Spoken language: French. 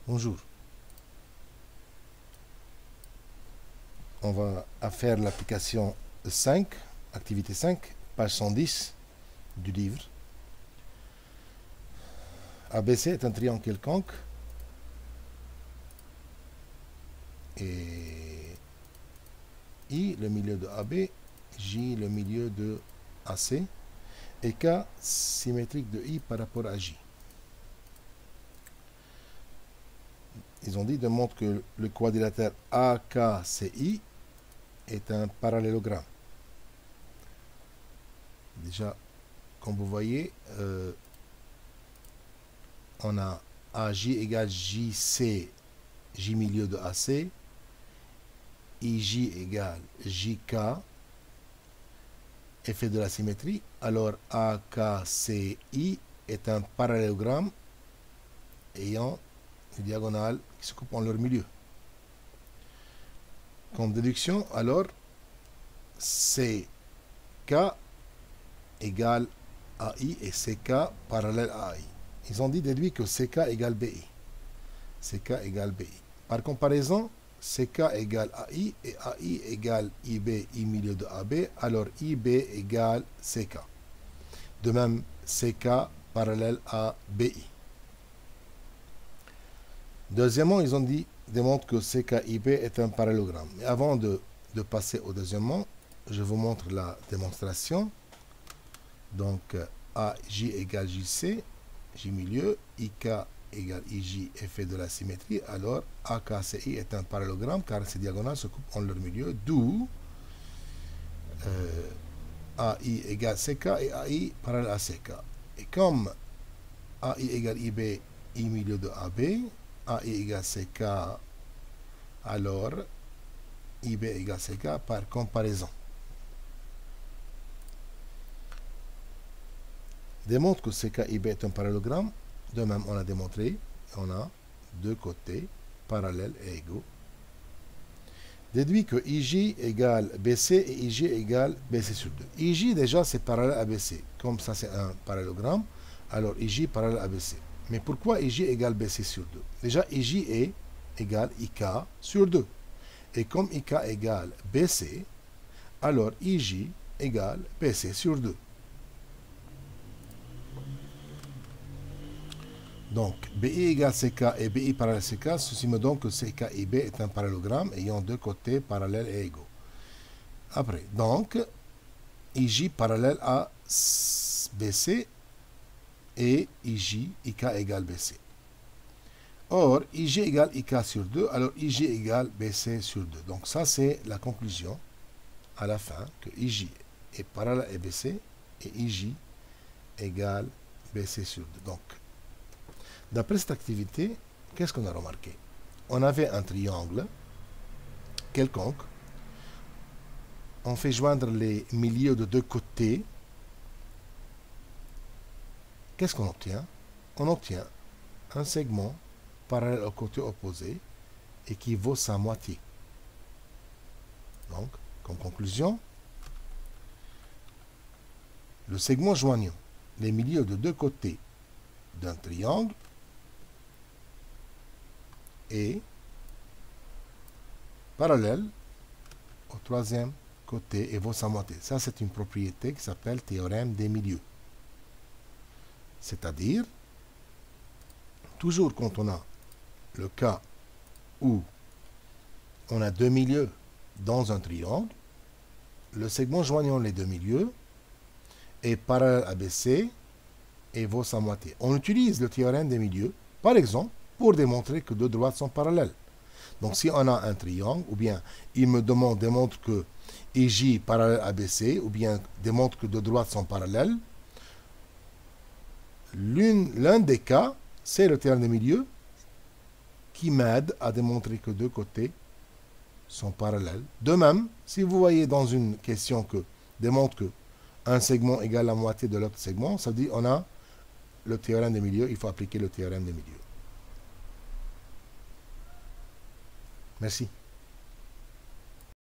Bonjour. On va faire l'application 5, activité 5, page 110 du livre. ABC est un triangle quelconque et I le milieu de AB, J le milieu de AC et K symétrique de I par rapport à J. Ils ont dit démontre que le quadrilatère AKCI est un parallélogramme. Déjà, comme vous voyez, on a AJ égale JC, J milieu de AC, IJ égale JK, effet de la symétrie. Alors AKCI est un parallélogramme ayant une diagonale qui se coupe en leur milieu. Comme déduction, alors CK égale AI et CK parallèle à AI. Ils ont dit déduit que CK égale BI. CK égale BI. Par comparaison, CK égale AI et AI égale IB, I milieu de AB, alors IB égale CK. De même, CK parallèle à BI. Deuxièmement, ils ont dit, démontre que CKIB est un parallélogramme. Mais avant de passer au deuxièmement, je vous montre la démonstration. Donc, AJ égale JC, J milieu, IK égale IJ, effet de la symétrie. Alors, AKCI est un parallélogramme car ces diagonales se coupent en leur milieu, d'où AI égale CK et AI parallèle à CK. Et comme AI égale IB, I milieu de AB, AI égale CK, alors IB égale CK par comparaison. Démontre que CKIB est un parallélogramme. De même, on a démontré, on a deux côtés parallèles et égaux. Déduit que IJ égale BC et IJ égale BC sur 2. IJ, déjà, c'est parallèle à BC. Comme ça, c'est un parallélogramme, alors IJ parallèle à BC. Mais pourquoi IJ égale BC sur 2? Déjà, IJ est égale IK sur 2. Et comme IK égale BC, alors IJ égale BC sur 2. Donc, BI égale CK et BI parallèle CK, ceci me donne que CK et B est un parallélogramme ayant deux côtés parallèles et égaux. Après, donc, IJ parallèle à BC et IJ, IK égale BC. Or, IJ égale IK sur 2, alors IJ égale BC sur 2. Donc ça, c'est la conclusion à la fin, que IJ est parallèle à BC et IJ égale BC sur 2. Donc, d'après cette activité, qu'est-ce qu'on a remarqué? On avait un triangle quelconque. On fait joindre les milieux de deux côtés. Qu'est-ce qu'on obtient? On obtient un segment parallèle au côté opposé et qui vaut sa moitié. Donc, comme conclusion, le segment joignant les milieux de deux côtés d'un triangle est parallèle au troisième côté et vaut sa moitié. Ça, c'est une propriété qui s'appelle théorème des milieux. C'est-à-dire, toujours quand on a le cas où on a deux milieux dans un triangle, le segment joignant les deux milieux est parallèle à BC et vaut sa moitié. On utilise le théorème des milieux, par exemple, pour démontrer que deux droites sont parallèles. Donc, si on a un triangle, ou bien il me demande, démontre que IJ parallèle à BC, ou bien démontre que deux droites sont parallèles, l'un des cas, c'est le théorème des milieux qui m'aide à démontrer que deux côtés sont parallèles. De même, si vous voyez dans une question que démontre que un segment égale la moitié de l'autre segment, ça veut dire on a le théorème des milieux, il faut appliquer le théorème des milieux. Merci.